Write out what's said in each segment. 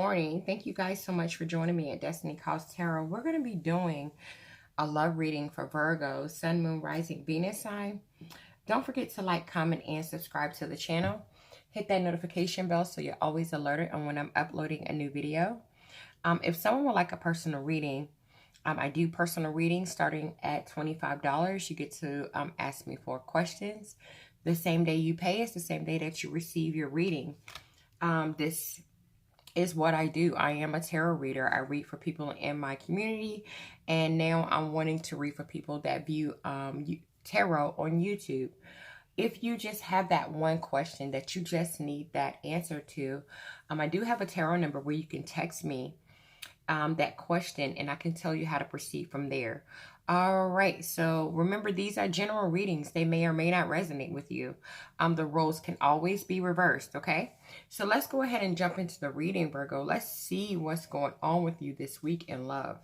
morning. Thank you guys so much for joining me at Destiny Calls Tarot. We're going to be doing a love reading for Virgo, Sun, Moon, Rising, Venus sign. Don't forget to like, comment, and subscribe to the channel. Hit that notification bell so you're always alerted on when I'm uploading a new video. If someone would like a personal reading, I do personal readings starting at $25. You get to ask me 4 questions. The same day you pay is the same day that you receive your reading. This is what I do. I am a tarot reader. I read for people in my community, and now I'm wanting to read for people that view tarot on YouTube. If you just have that one question that you just need that answer to, I do have a tarot number where you can text me that question, and I can tell you how to proceed from there. All right, so remember, these are general readings. They may or may not resonate with you. The roles can always be reversed, okay? So let's go ahead and jump into the reading, Virgo. Let's see what's going on with you this week in love.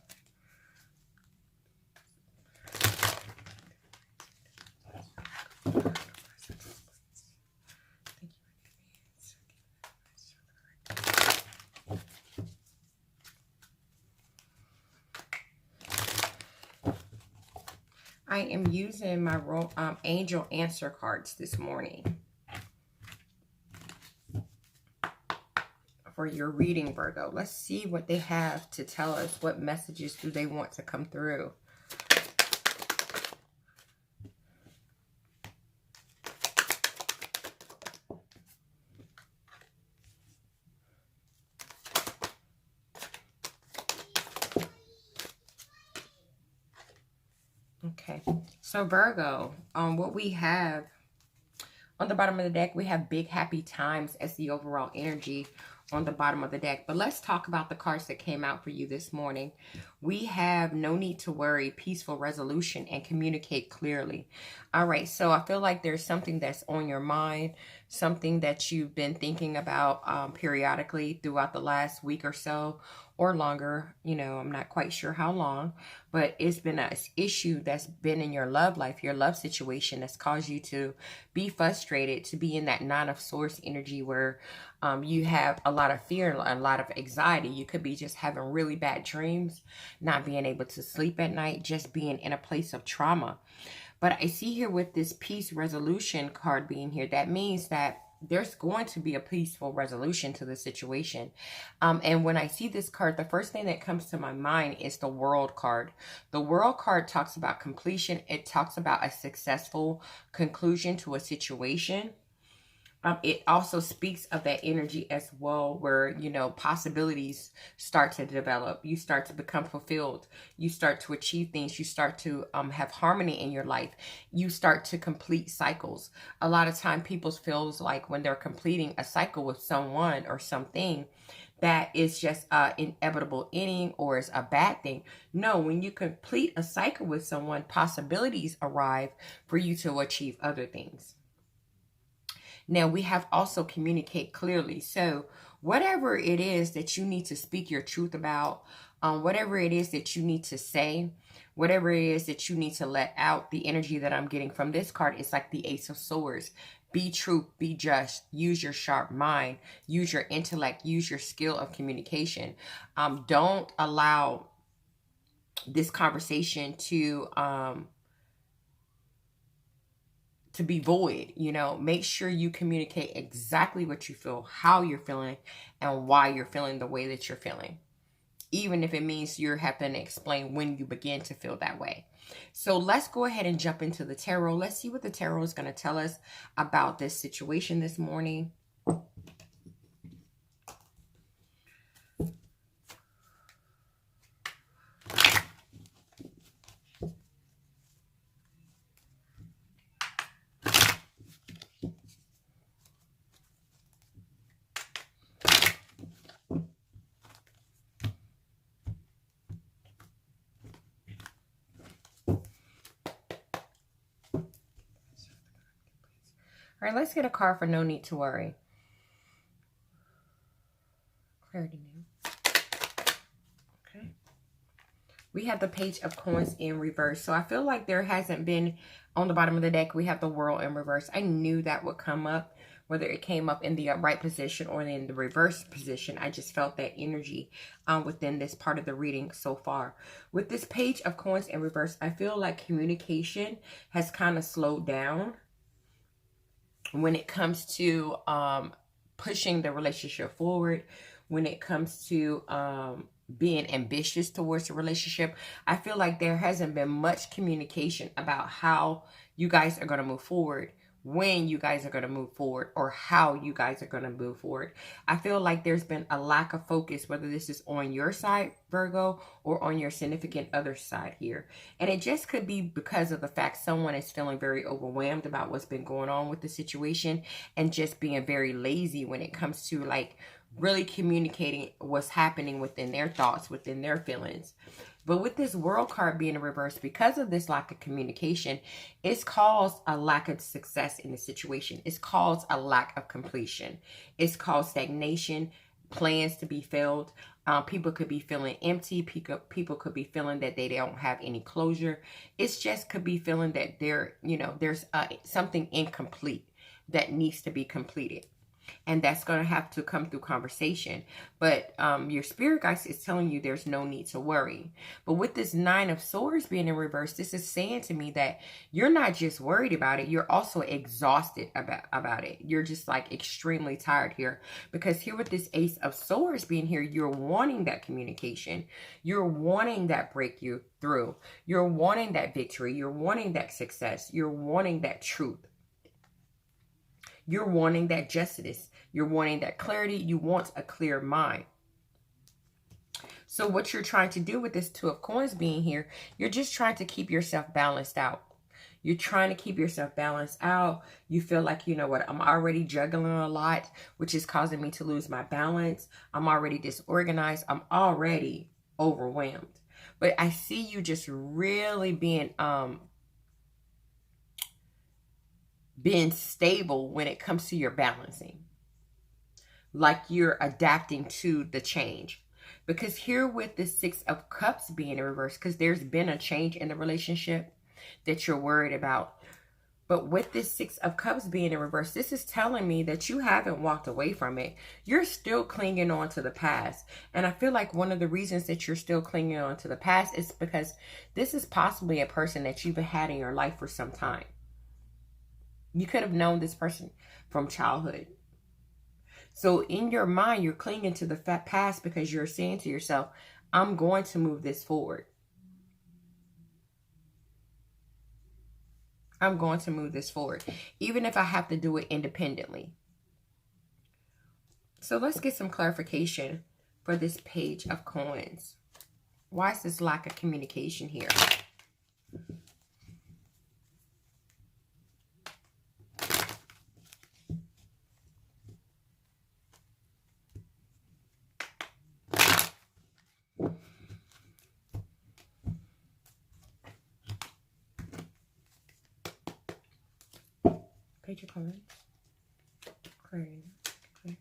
I am using my angel answer cards this morning for your reading, Virgo. Let's see what they have to tell us. What messages do they want to come through? Okay, so Virgo, what we have on the bottom of the deck, we have big happy times as the overall energy on the bottom of the deck. But let's talk about the cards that came out for you this morning. We have no need to worry, peaceful resolution, and communicate clearly. All right, so I feel like there's something that's on your mind, something that you've been thinking about periodically throughout the last week or so, or longer. You know, I'm not quite sure how long, but it's been an issue that's been in your love life, your love situation, that's caused you to be frustrated, to be in that 9 of Swords energy where you have a lot of fear, a lot of anxiety. You could be just having really bad dreams, not being able to sleep at night, just being in a place of trauma. But I see here with this peace resolution card being here, that means that there's going to be a peaceful resolution to the situation. And when I see this card, the first thing that comes to my mind is the World card. The World card talks about completion. It talks about a successful conclusion to a situation. It also speaks of that energy as well, where, you know, possibilities start to develop. You start to become fulfilled. You start to achieve things. You start to have harmony in your life. You start to complete cycles. A lot of time people feels like when they're completing a cycle with someone or something, that is just an inevitable ending or is a bad thing. No, when you complete a cycle with someone, possibilities arrive for you to achieve other things. Now, we have also communicate clearly. So whatever it is that you need to speak your truth about, whatever it is that you need to say, whatever it is that you need to let out, the energy that I'm getting from this card is like the Ace of Swords. Be true, be just, use your sharp mind, use your intellect, use your skill of communication. Don't allow this conversation to be void. You know, make sure you communicate exactly what you feel, how you're feeling, and why you're feeling the way that you're feeling. Even if it means you're having to explain when you begin to feel that way. So let's go ahead and jump into the tarot. Let's see what the tarot is going to tell us about this situation this morning. All right, let's get a card for no need to worry. Clarity now. Okay. We have the Page of Coins in reverse. So I feel like there hasn't been, on the bottom of the deck, we have the World in reverse. I knew that would come up whether it came up in the upright position or in the reverse position. I just felt that energy within this part of the reading so far. With this Page of Coins in reverse, I feel like communication has kind of slowed down when it comes to pushing the relationship forward, when it comes to being ambitious towards the relationship. I feel like there hasn't been much communication about how you guys are going to move forward, when you guys are going to move forward, or how you guys are going to move forward. I feel like there's been a lack of focus, whether this is on your side, Virgo, or on your significant other side here. And it just could be because of the fact someone is feeling very overwhelmed about what's been going on with the situation and just being very lazy when it comes to like really communicating what's happening within their thoughts, within their feelings. But with this World card being in reverse, because of this lack of communication, it's caused a lack of success in the situation. It's caused a lack of completion. It's caused stagnation, plans to be failed. People could be feeling empty. People could be feeling that they don't have any closure. It's just could be feeling that there's something incomplete that needs to be completed. And that's going to have to come through conversation. But your spirit guide is telling you there's no need to worry. But with this Nine of Swords being in reverse, this is saying to me that you're not just worried about it. You're also exhausted about it. You're just like extremely tired here. Because here with this Ace of Swords being here, you're wanting that communication. You're wanting that breakthrough. You're wanting that victory. You're wanting that success. You're wanting that truth. You're wanting that justice. You're wanting that clarity. You want a clear mind. So what you're trying to do with this Two of Coins being here, you're just trying to keep yourself balanced out. You're trying to keep yourself balanced out. You feel like, you know what, I'm already juggling a lot, which is causing me to lose my balance. I'm already disorganized. I'm already overwhelmed. But I see you just really being stable when it comes to your balancing. Like you're adapting to the change. Because here with the Six of Cups being in reverse, because there's been a change in the relationship that you're worried about. But with this Six of Cups being in reverse, this is telling me that you haven't walked away from it. You're still clinging on to the past. And I feel like one of the reasons that you're still clinging on to the past is because this is possibly a person that you've had in your life for some time. You could have known this person from childhood. So in your mind, you're clinging to the past because you're saying to yourself, I'm going to move this forward. I'm going to move this forward, even if I have to do it independently. So let's get some clarification for this Page of Coins. Why is this lack of communication here? Page of Coins. Great. Okay.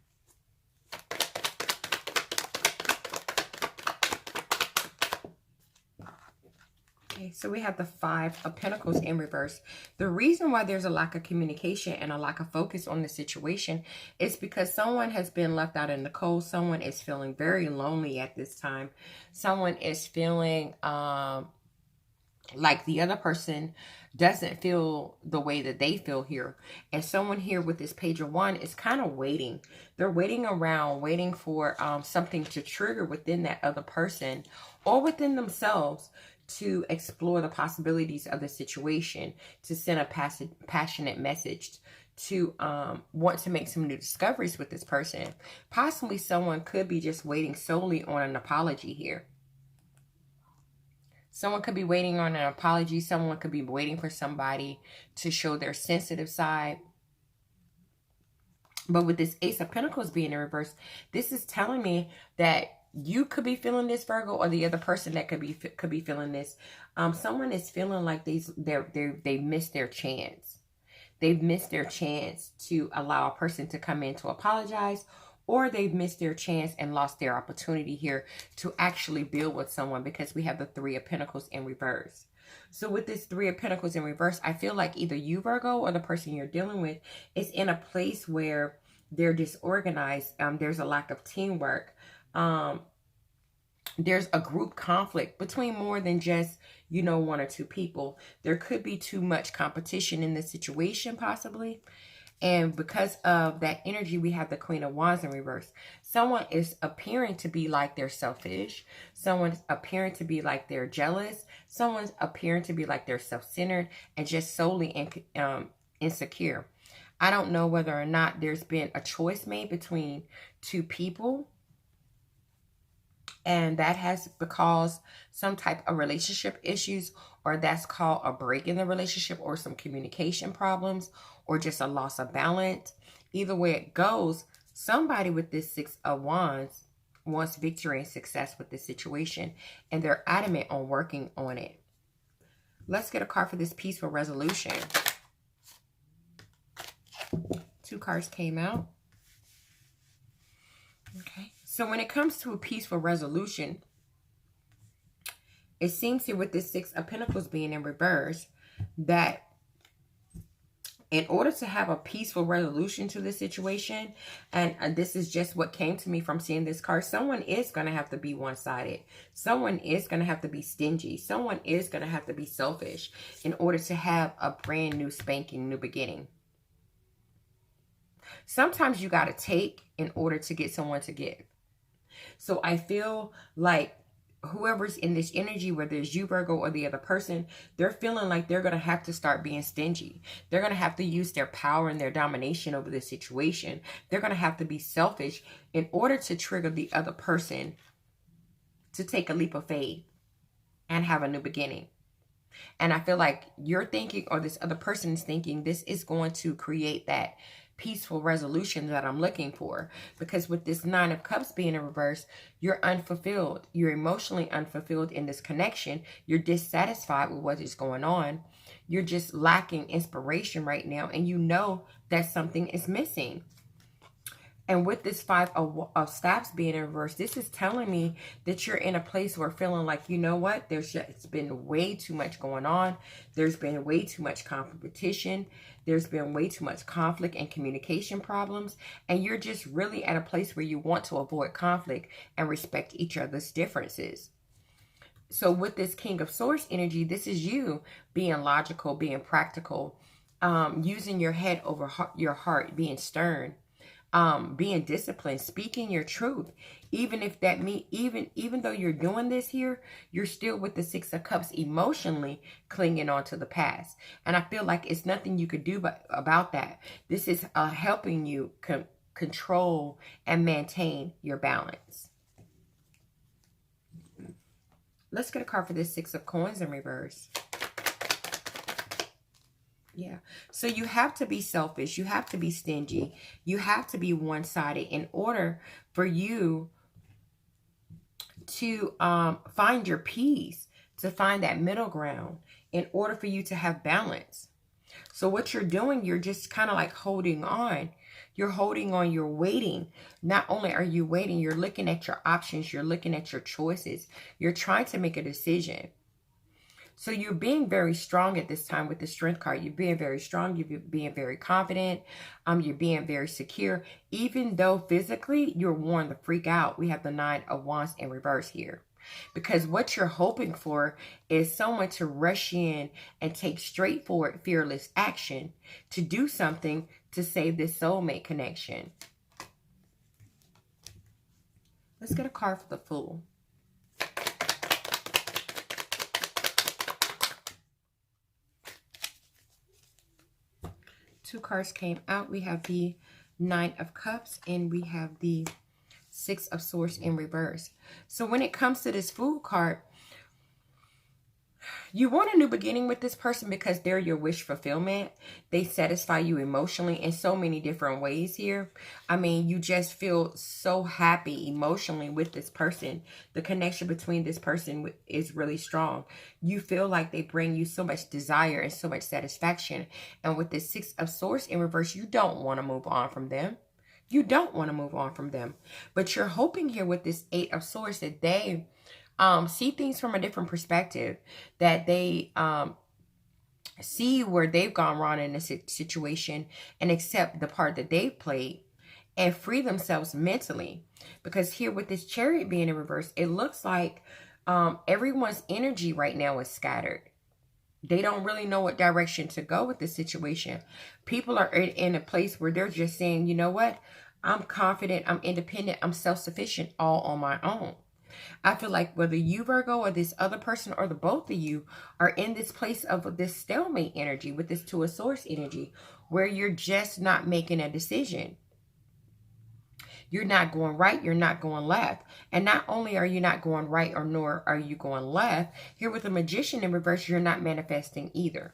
Okay, so we have the Five of Pentacles in reverse. The reason why there's a lack of communication and a lack of focus on the situation is because someone has been left out in the cold. Someone is feeling very lonely at this time. Someone is feeling like the other person doesn't feel the way that they feel here. And someone here with this Page of Wands is kind of waiting. They're waiting around, waiting for something to trigger within that other person or within themselves to explore the possibilities of the situation, to send a passionate message, to want to make some new discoveries with this person. Possibly someone could be just waiting solely on an apology here. Someone could be waiting on an apology. Someone could be waiting for somebody to show their sensitive side. But with this Ace of Pentacles being in reverse, this is telling me that you could be feeling this, Virgo, or the other person that could be feeling this. Someone is feeling like they missed their chance. They've missed their chance to allow a person to come in to apologize, or they've missed their chance and lost their opportunity here to actually build with someone, because we have the Three of Pentacles in reverse. So with this Three of Pentacles in reverse, I feel like either you, Virgo, or the person you're dealing with is in a place where they're disorganized. There's a lack of teamwork. There's a group conflict between more than just, you know, one or two people. There could be too much competition in this situation, possibly. And because of that energy, we have the Queen of Wands in reverse. Someone is appearing to be like they're selfish. Someone's appearing to be like they're jealous. Someone's appearing to be like they're self-centered and just solely insecure. I don't know whether or not there's been a choice made between two people, and that has caused some type of relationship issues, or that's called a break in the relationship, or some communication problems, or just a loss of balance. Either way it goes, somebody with this Six of Wands wants victory and success with this situation, and they're adamant on working on it. Let's get a card for this peaceful resolution. 2 cards came out. Okay. So when it comes to a peaceful resolution, it seems here with this Six of Pentacles being in reverse that in order to have a peaceful resolution to this situation, and this is just what came to me from seeing this card, someone is going to have to be one-sided. Someone is going to have to be stingy. Someone is going to have to be selfish in order to have a brand new spanking new beginning. Sometimes you got to take in order to get someone to give. So I feel like whoever's in this energy, whether it's you, Virgo, or the other person, they're feeling like they're going to have to start being stingy. They're going to have to use their power and their domination over the situation. They're going to have to be selfish in order to trigger the other person to take a leap of faith and have a new beginning. And I feel like you're thinking, or this other person is thinking, this is going to create that peaceful resolution that I'm looking for. Because with this Nine of Cups being in reverse, you're unfulfilled. You're emotionally unfulfilled in this connection. You're dissatisfied with what is going on. You're just lacking inspiration right now, and you know that something is missing. And with this Five of Staffs being in reverse, this is telling me that you're in a place where feeling like, you know what, it's been way too much going on. There's been way too much competition. There's been way too much conflict and communication problems. And you're just really at a place where you want to avoid conflict and respect each other's differences. So with this King of Swords energy, this is you being logical, being practical, using your head over your heart, being stern. Being disciplined, speaking your truth, even if that means, even though you're doing this here, you're still with the Six of Cups emotionally clinging on to the past. And I feel like it's nothing you could do about that. This is helping you control and maintain your balance. Let's get a card for this Six of Coins in reverse. Yeah. So you have to be selfish. You have to be stingy. You have to be one-sided in order for you to find your peace, to find that middle ground, in order for you to have balance. So what you're doing, you're just kind of like holding on. You're holding on. You're waiting. Not only are you waiting, you're looking at your options. You're looking at your choices. You're trying to make a decision. So you're being very strong at this time with the Strength card. You're being very strong. You're being very confident. You're being very secure. Even though physically you're worn to freak out. We have the Nine of Wands in reverse here. Because what you're hoping for is someone to rush in and take straightforward, fearless action to do something to save this soulmate connection. Let's get a card for the Fool. Two cards came out. We have the Nine of Cups and we have the Six of Swords in reverse. So when it comes to this Fool card, you want a new beginning with this person because they're your wish fulfillment. They satisfy you emotionally in so many different ways here. I mean, you just feel so happy emotionally with this person. The connection between this person is really strong. You feel like they bring you so much desire and so much satisfaction. And with this Six of Swords in reverse, you don't want to move on from them. You don't want to move on from them. But you're hoping here with this Eight of Swords that they See things from a different perspective, that they see where they've gone wrong in a situation and accept the part that they've played and free themselves mentally. Because here with this Chariot being in reverse, it looks like everyone's energy right now is scattered. They don't really know what direction to go with this situation. People are in a place where they're just saying, you know what? I'm confident, I'm independent, I'm self-sufficient all on my own. I feel like whether you, Virgo, or this other person, or the both of you are in this place of this stalemate energy with this Two of Swords energy, where you're just not making a decision. You're not going right, you're not going left. And not only are you not going right, or nor are you going left, here with the Magician in reverse, you're not manifesting either.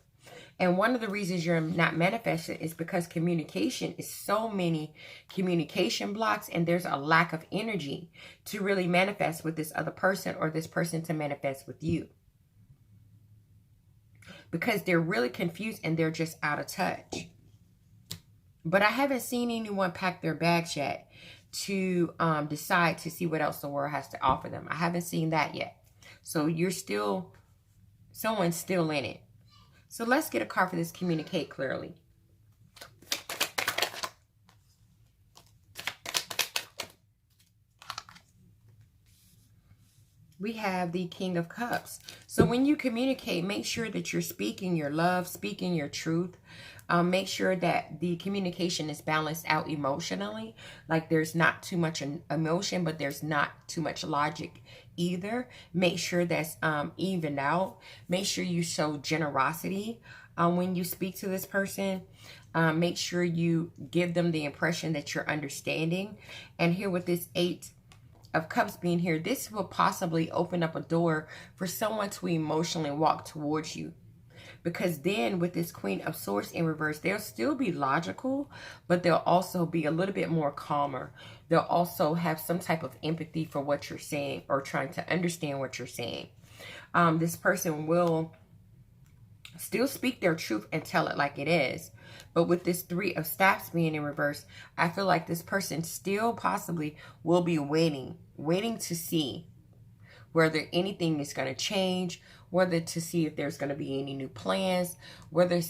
And one of the reasons you're not manifesting is because communication is so many communication blocks, and there's a lack of energy to really manifest with this other person, or this person to manifest with you. Because they're really confused and they're just out of touch. But I haven't seen anyone pack their bags yet to decide to see what else the world has to offer them. I haven't seen that yet. So you're still, someone's still in it. So let's get a card for this. Communicate clearly. We have the King of Cups. So when you communicate, make sure that you're speaking your love, speaking your truth. Make sure that the communication is balanced out emotionally. Like there's not too much emotion, but there's not too much logic either. Make sure that's evened out. Make sure you show generosity when you speak to this person. Make sure you give them the impression that you're understanding. And here with this 8 of Cups being here, this will possibly open up a door for someone to emotionally walk towards you. Because then with this Queen of Swords in reverse, they'll still be logical, but they'll also be a little bit more calmer. They'll also have some type of empathy for what you're saying, or trying to understand what you're saying. This person will still speak their truth and tell it like it is. But with this 3 of Staffs being in reverse, I feel like this person still possibly will be waiting to see whether anything is going to change, whether to see if there's going to be any new plans, whether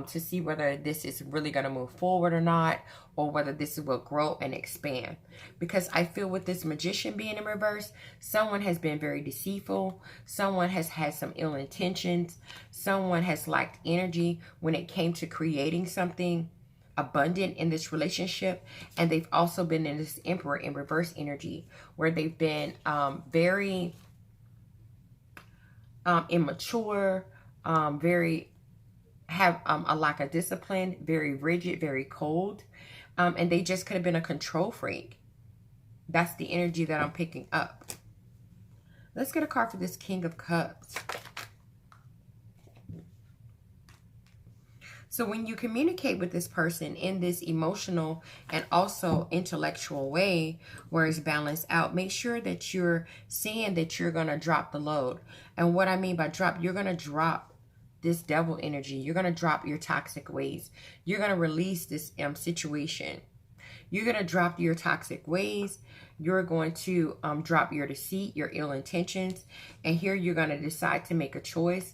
to see whether this is really going to move forward or not, or whether this will grow and expand. Because I feel with this Magician being in reverse, someone has been very deceitful, someone has had some ill intentions, someone has lacked energy when it came to creating something abundant in this relationship. And they've also been in this Emperor in reverse energy, where they've been very immature, have a lack of discipline, very rigid, very cold, and they just could have been a control freak. That's the energy that I'm picking up. Let's get a card for this King of Cups. So when you communicate with this person in this emotional and also intellectual way, where it's balanced out, make sure that you're saying that you're going to drop the load. And what I mean by drop, you're going to drop this devil energy. You're going to drop your toxic ways. You're going to release this situation. You're going to drop your toxic ways. You're going to drop your deceit, your ill intentions. And here you're going to decide to make a choice.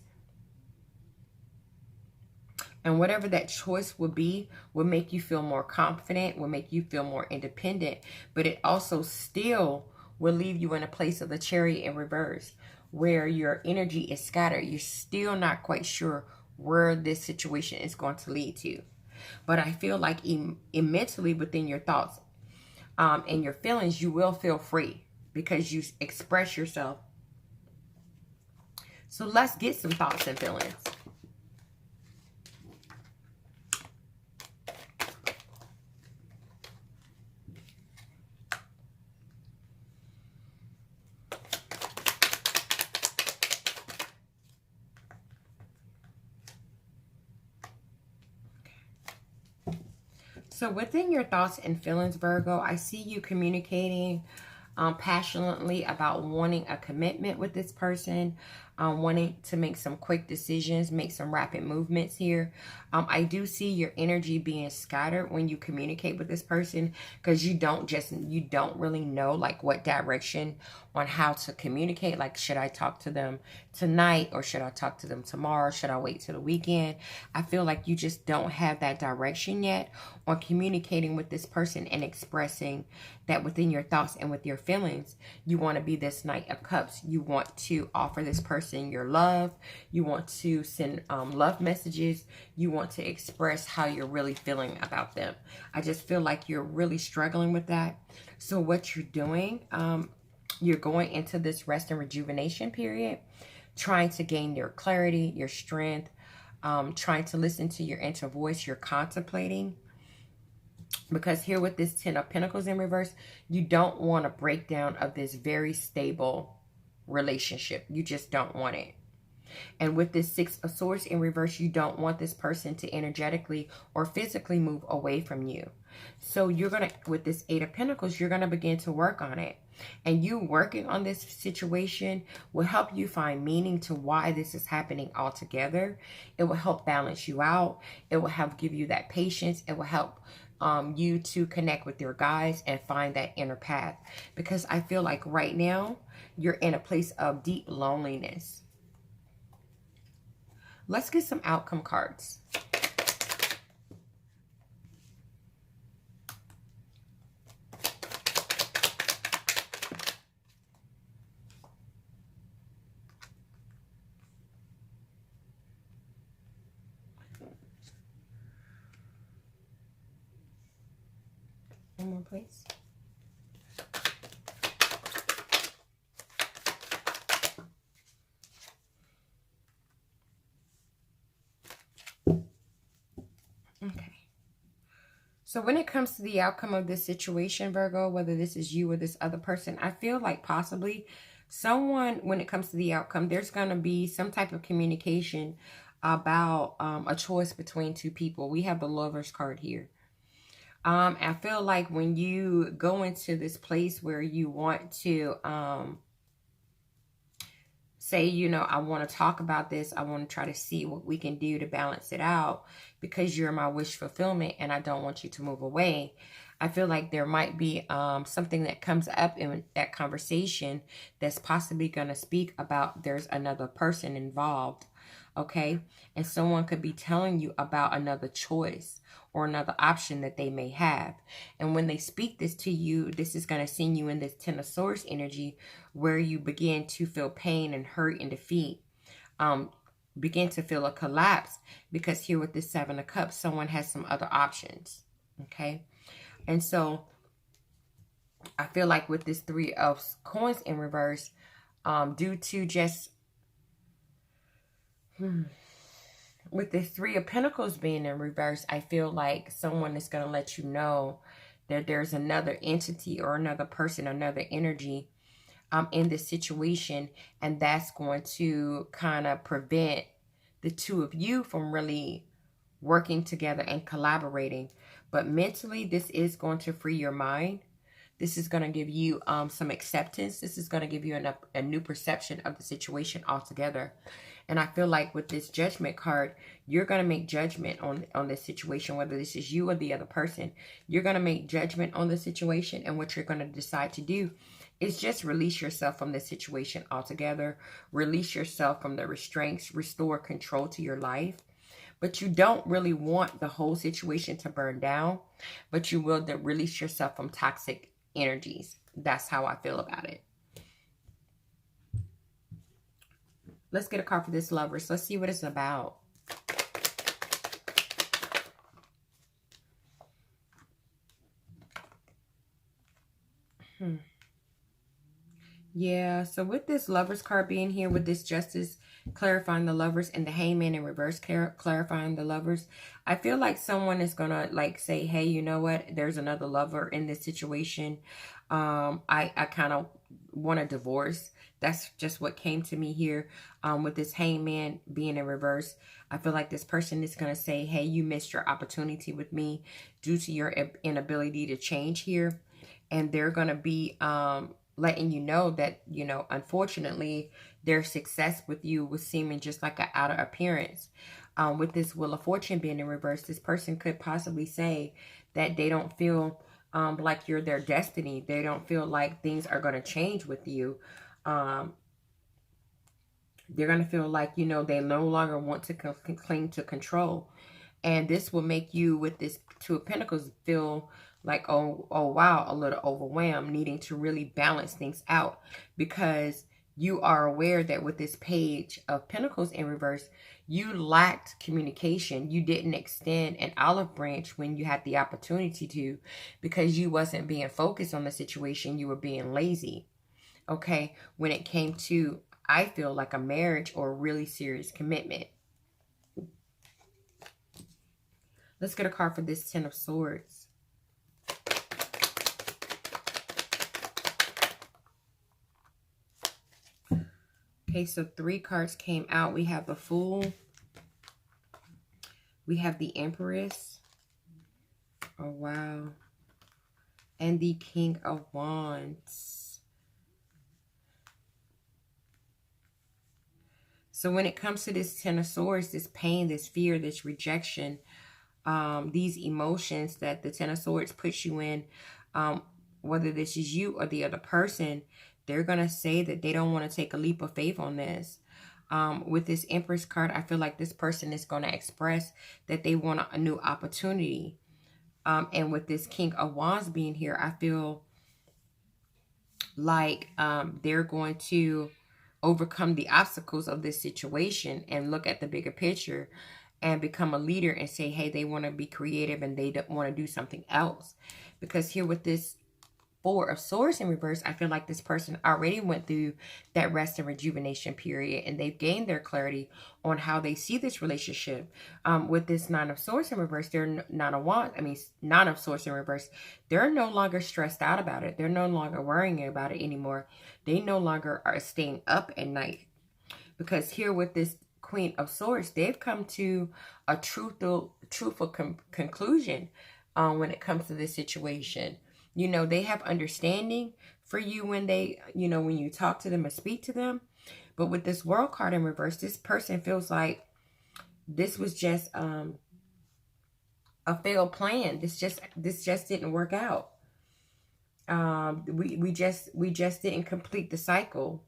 And whatever that choice will be will make you feel more confident, will make you feel more independent. But it also still will leave you in a place of the Chariot in reverse, where your energy is scattered. You're still not quite sure where this situation is going to lead to. But I feel like mentally within your thoughts and your feelings, you will feel free because you express yourself. So let's get some thoughts and feelings. So within your thoughts and feelings, Virgo, I see you communicating passionately about wanting a commitment with this person. wanting to make some quick decisions, make some rapid movements here. I do see your energy being scattered when you communicate with this person, because you don't really know like what direction on how to communicate. Like, should I talk to them tonight, or should I talk to them tomorrow? Should I wait till the weekend? I feel like you just don't have that direction yet on communicating with this person and expressing that within your thoughts and with your feelings. You want to be this Knight of Cups. You want to offer this person your love. You want to send love messages. You want to express how you're really feeling about them. I just feel like you're really struggling with that. So what you're doing, you're going into this rest and rejuvenation period, trying to gain your clarity, your strength, trying to listen to your inner voice. You're contemplating. Because here with this 10 of Pentacles in reverse, you don't want a breakdown of this very stable relationship. You just don't want it. And with this 6 of Swords in reverse, you don't want this person to energetically or physically move away from you. So you're going to, with this 8 of Pentacles, you're going to begin to work on it. And you working on this situation will help you find meaning to why this is happening altogether. It will help balance you out. It will help give you that patience. It will help you to connect with your guides and find that inner path. Because I feel like right now, you're in a place of deep loneliness. Let's get some outcome cards. One more, please. Okay. So when it comes to the outcome of this situation, Virgo, whether this is you or this other person, I feel like possibly someone, when it comes to the outcome, there's going to be some type of communication about a choice between two people. We have the Lovers card here. I feel like when you go into this place where you want to say, you know, I want to talk about this. I want to try to see what we can do to balance it out because you're my wish fulfillment and I don't want you to move away. I feel like there might be something that comes up in that conversation that's possibly going to speak about there's another person involved. Okay. And someone could be telling you about another choice or another option that they may have. And when they speak this to you, this is going to send you in this 10 of Swords energy where you begin to feel pain and hurt and defeat. Begin to feel a collapse because here with this 7 of Cups, someone has some other options. Okay. And so I feel like with this 3 of Coins in reverse, due to just... with the 3 of Pentacles being in reverse, I feel like someone is going to let you know that there's another entity or another person, another energy in this situation. And that's going to kind of prevent the two of you from really working together and collaborating. But mentally, this is going to free your mind. This is going to give you some acceptance. This is going to give you a new perception of the situation altogether. And I feel like with this Judgment card, you're going to make judgment on this situation, whether this is you or the other person. You're going to make judgment on the situation, and what you're going to decide to do is just release yourself from this situation altogether. Release yourself from the restraints, restore control to your life. But you don't really want the whole situation to burn down, but you will release yourself from toxic energies. That's how I feel about it. Let's get a card for this Lovers. Let's see what it's about. Yeah, so with this Lovers card being here, with this Justice clarifying the Lovers and the Hangman in reverse clarifying the Lovers, I feel like someone is going to like say, hey, you know what? There's another lover in this situation. I kind of want a divorce. That's just what came to me here. With this Hangman being in reverse, I feel like this person is going to say, hey, you missed your opportunity with me due to your inability to change here. And they're going to be letting you know that, unfortunately, their success with you was seeming just like an outer appearance. With this Wheel of Fortune being in reverse, this person could possibly say that they don't feel like you're their destiny. They don't feel like things are going to change with you. They're going to feel like, they no longer want to cling to control. And this will make you, with this Two of Pentacles, feel like, oh wow, a little overwhelmed, needing to really balance things out, because you are aware that with this Page of Pentacles in reverse, you lacked communication. You didn't extend an olive branch when you had the opportunity to, because you wasn't being focused on the situation. You were being lazy. Okay, when it came to, I feel like, a marriage or a really serious commitment. Let's get a card for this Ten of Swords. Okay, so 3 cards came out. We have the Fool. We have the Empress. Oh, wow. And the King of Wands. So when it comes to this Ten of Swords, this pain, this fear, this rejection, these emotions that the Ten of Swords puts you in, whether this is you or the other person, they're going to say that they don't want to take a leap of faith on this. With this Empress card, I feel like this person is going to express that they want a new opportunity. And with this King of Wands being here, I feel like they're going to overcome the obstacles of this situation and look at the bigger picture and become a leader and say, hey, they want to be creative and they don't want to do something else. Because here with this Four of Swords in reverse, I feel like this person already went through that rest and rejuvenation period, and they've gained their clarity on how they see this relationship. With this Nine of Swords in reverse, Nine of Swords in reverse, they're no longer stressed out about it. They're no longer worrying about it anymore. They no longer are staying up at night. Because here with this Queen of Swords, they've come to a truthful conclusion when it comes to this situation. They have understanding for you when they, when you talk to them or speak to them. But with this World card in reverse, this person feels like this was just a failed plan. This just didn't work out. We just didn't complete the cycle.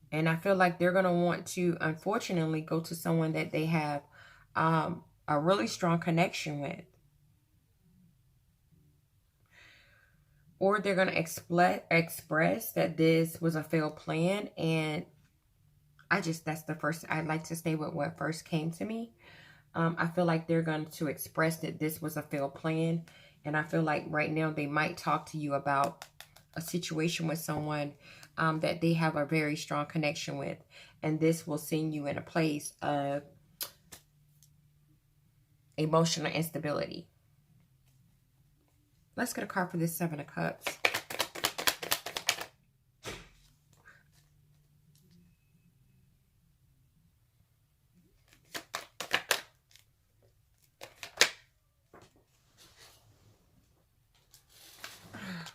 And I feel like they're going to want to, unfortunately, go to someone that they have a really strong connection with. Or they're going to express that this was a failed plan. And that's the first, I'd like to stay with what first came to me. I feel like they're going to express that this was a failed plan. And I feel like right now they might talk to you about a situation with someone that they have a very strong connection with. And this will send you in a place of emotional instability. Let's get a card for this Seven of Cups.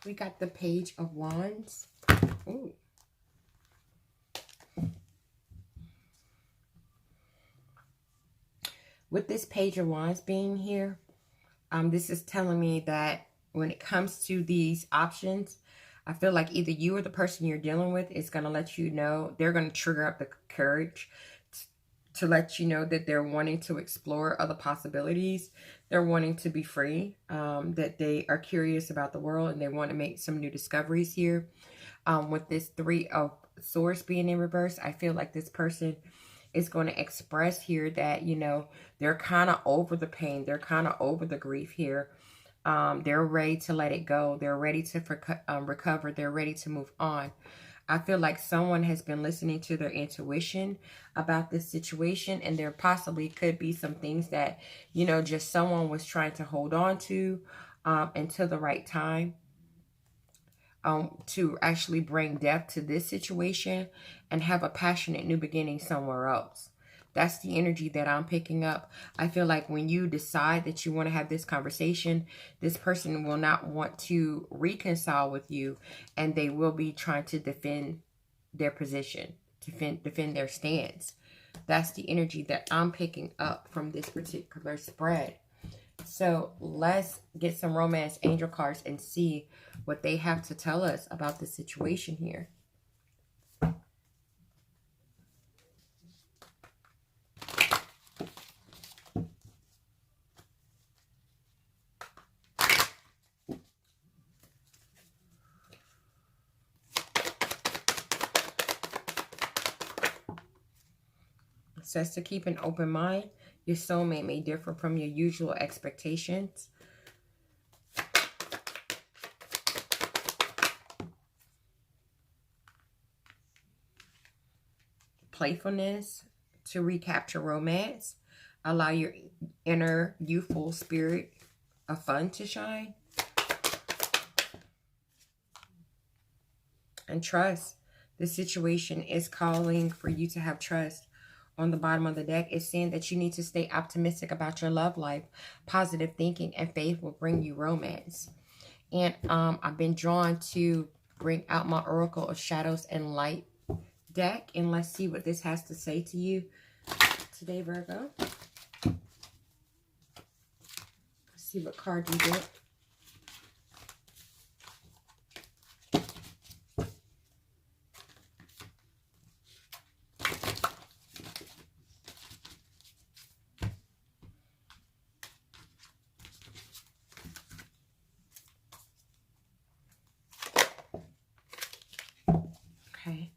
We got the Page of Wands. Ooh. With this Page of Wands being here, this is telling me that when it comes to these options, I feel like either you or the person you're dealing with is going to let you know, they're going to trigger up the courage to let you know that they're wanting to explore other possibilities. They're wanting to be free, that they are curious about the world and they want to make some new discoveries here. With this Three of Swords being in reverse, I feel like this person is going to express here that, they're kind of over the pain. They're kind of over the grief here. They're ready to let it go. They're ready to recover. They're ready to move on. I feel like someone has been listening to their intuition about this situation, and there possibly could be some things that, just someone was trying to hold on to until the right time to actually bring depth to this situation and have a passionate new beginning somewhere else. That's the energy that I'm picking up. I feel like when you decide that you want to have this conversation, this person will not want to reconcile with you, and they will be trying to defend their position, defend their stance. That's the energy that I'm picking up from this particular spread. So let's get some romance angel cards and see what they have to tell us about the situation here. It says to keep an open mind. Your soulmate may differ from your usual expectations. Playfulness to recapture romance. Allow your inner youthful spirit of fun to shine. And trust. The situation is calling for you to have trust. On the bottom of the deck, it's saying that you need to stay optimistic about your love life. Positive thinking and faith will bring you romance. And I've been drawn to bring out my Oracle of Shadows and Light deck. And let's see what this has to say to you today, Virgo. Let's see what card you get. Okay.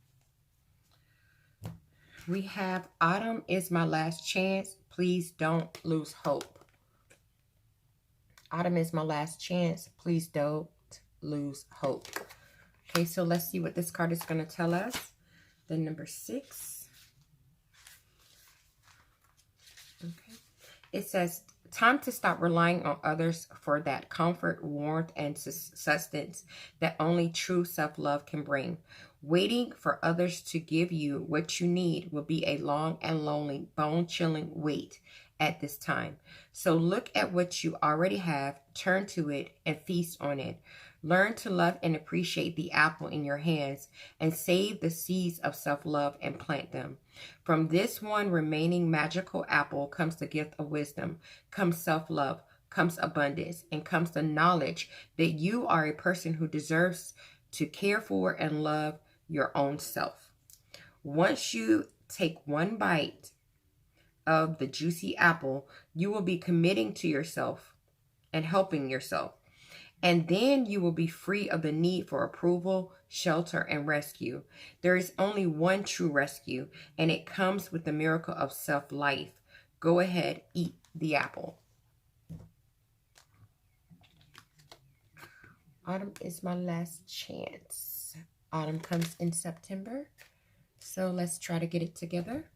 We have autumn is my last chance. Please don't lose hope. Autumn is my last chance. Please don't lose hope. Okay, so let's see what this card is going to tell us. The number 6. Okay. It says, time to stop relying on others for that comfort, warmth, and sustenance that only true self-love can bring. Waiting for others to give you what you need will be a long and lonely, bone-chilling wait at this time. So look at what you already have, turn to it, and feast on it. Learn to love and appreciate the apple in your hands and save the seeds of self-love and plant them. From this one remaining magical apple comes the gift of wisdom, comes self-love, comes abundance, and comes the knowledge that you are a person who deserves to care for and love your own self. Once you take one bite of the juicy apple, you will be committing to yourself and helping yourself. And then you will be free of the need for approval, shelter, and rescue. There is only one true rescue, and it comes with the miracle of self-life. Go ahead, eat the apple. Autumn is my last chance. Autumn comes in September. So let's try to get it together.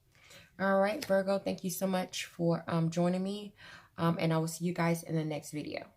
All right, Virgo, thank you so much for joining me. And I will see you guys in the next video.